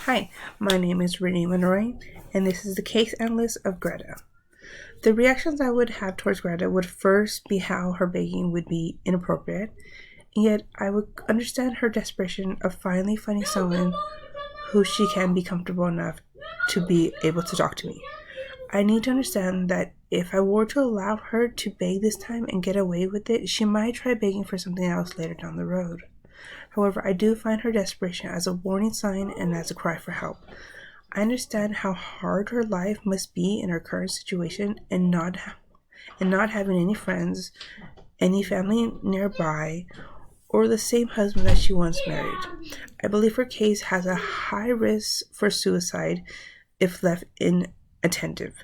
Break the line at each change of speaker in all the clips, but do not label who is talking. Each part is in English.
Hi, my name is Renee Monroy, and this is the case analyst of Greta. The reactions I would have towards Greta would first be how her begging would be inappropriate, and yet I would understand her desperation of finally finding someone who she can be comfortable enough to be able to talk to me. I need to understand that if I were to allow her to beg this time and get away with it, she might try begging for something else later down the road. However, I do find her desperation as a warning sign and as a cry for help. I understand how hard her life must be in her current situation and not having any friends, any family nearby, or the same husband that she once married. I believe her case has a high risk for suicide if left inattentive.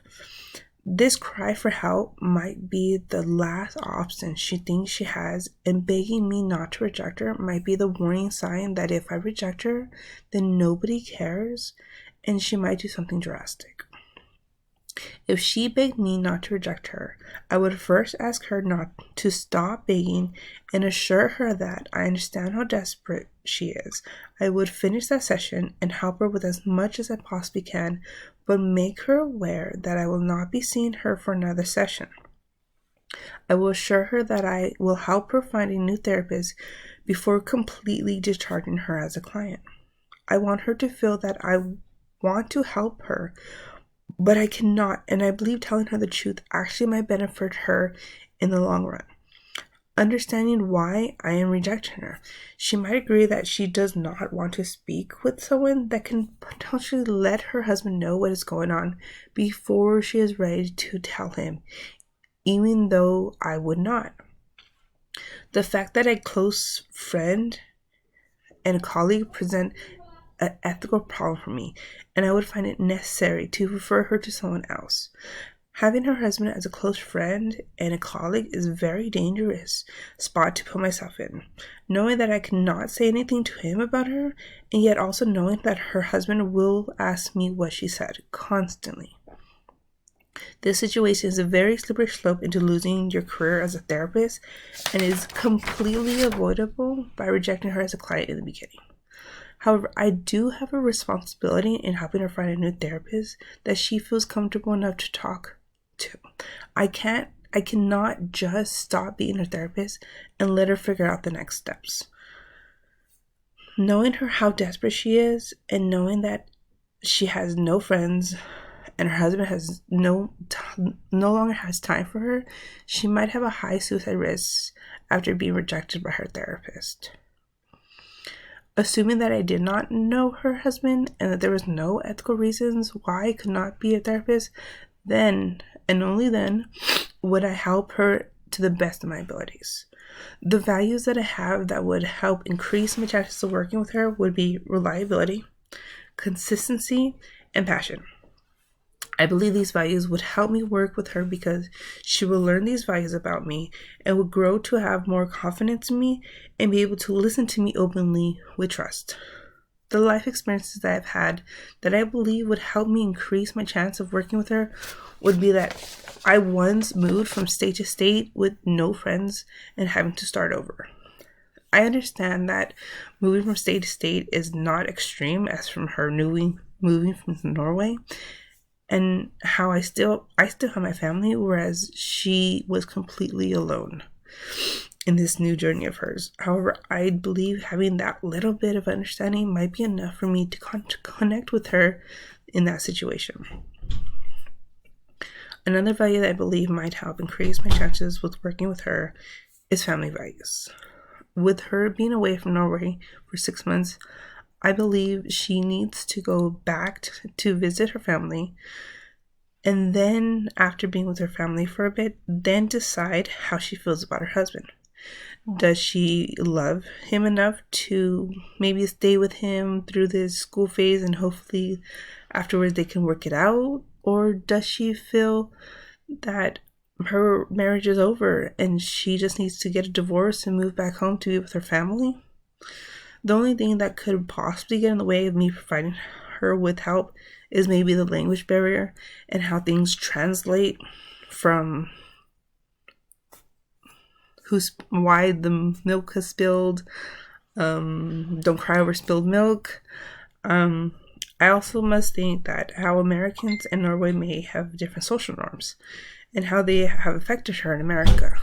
This cry for help might be the last option she thinks she has, and begging me not to reject her might be the warning sign that if I reject her, then nobody cares, and she might do something drastic. If she begged me not to reject her, I would first ask her not to stop begging and assure her that I understand how desperate she is. I would finish that session and help her with as much as I possibly can, but make her aware that I will not be seeing her for another session. I will assure her that I will help her find a new therapist before completely discharging her as a client. I want her to feel that I want to help her, but I cannot, and I believe telling her the truth actually might benefit her in the long run. Understanding why I am rejecting her. She might agree that she does not want to speak with someone that can potentially let her husband know what is going on before she is ready to tell him, even though I would not. The fact that a close friend and a colleague present an ethical problem for me, and I would find it necessary to refer her to someone else. Having her husband as a close friend and a colleague is a very dangerous spot to put myself in. Knowing that I cannot say anything to him about her, and yet also knowing that her husband will ask me what she said constantly. This situation is a very slippery slope into losing your career as a therapist and is completely avoidable by rejecting her as a client in the beginning. However, I do have a responsibility in helping her find a new therapist that she feels comfortable enough to talk to. I cannot just stop being her therapist and let her figure out the next steps. Knowing how desperate she is, and knowing that she has no friends and her husband has no longer has time for her, she might have a high suicide risk after being rejected by her therapist. Assuming that I did not know her husband and that there was no ethical reasons why I could not be a therapist, then and only then would I help her to the best of my abilities. The values that I have that would help increase my chances of working with her would be reliability, consistency, and passion. I believe these values would help me work with her because she will learn these values about me and will grow to have more confidence in me and be able to listen to me openly with trust. The life experiences that I've had that I believe would help me increase my chance of working with her would be that I once moved from state to state with no friends and having to start over. I understand that moving from state to state is not extreme as from her moving from Norway, and how I still have my family, whereas she was completely alone in this new journey of hers. However, I believe having that little bit of understanding might be enough for me to connect with her in that situation. Another value that I believe might help increase my chances with working with her is family values. With her being away from Norway for 6 months, I believe she needs to go back to visit her family, and then after being with her family for a bit, then decide how she feels about her husband. Does she love him enough to maybe stay with him through this school phase and hopefully afterwards they can work it out? Or does she feel that her marriage is over and she just needs to get a divorce and move back home to be with her family? The only thing that could possibly get in the way of me providing her with help is maybe the language barrier and how things translate from why the milk has spilled. Don't cry over spilled milk. I also must think that how Americans in Norway may have different social norms and how they have affected her in America.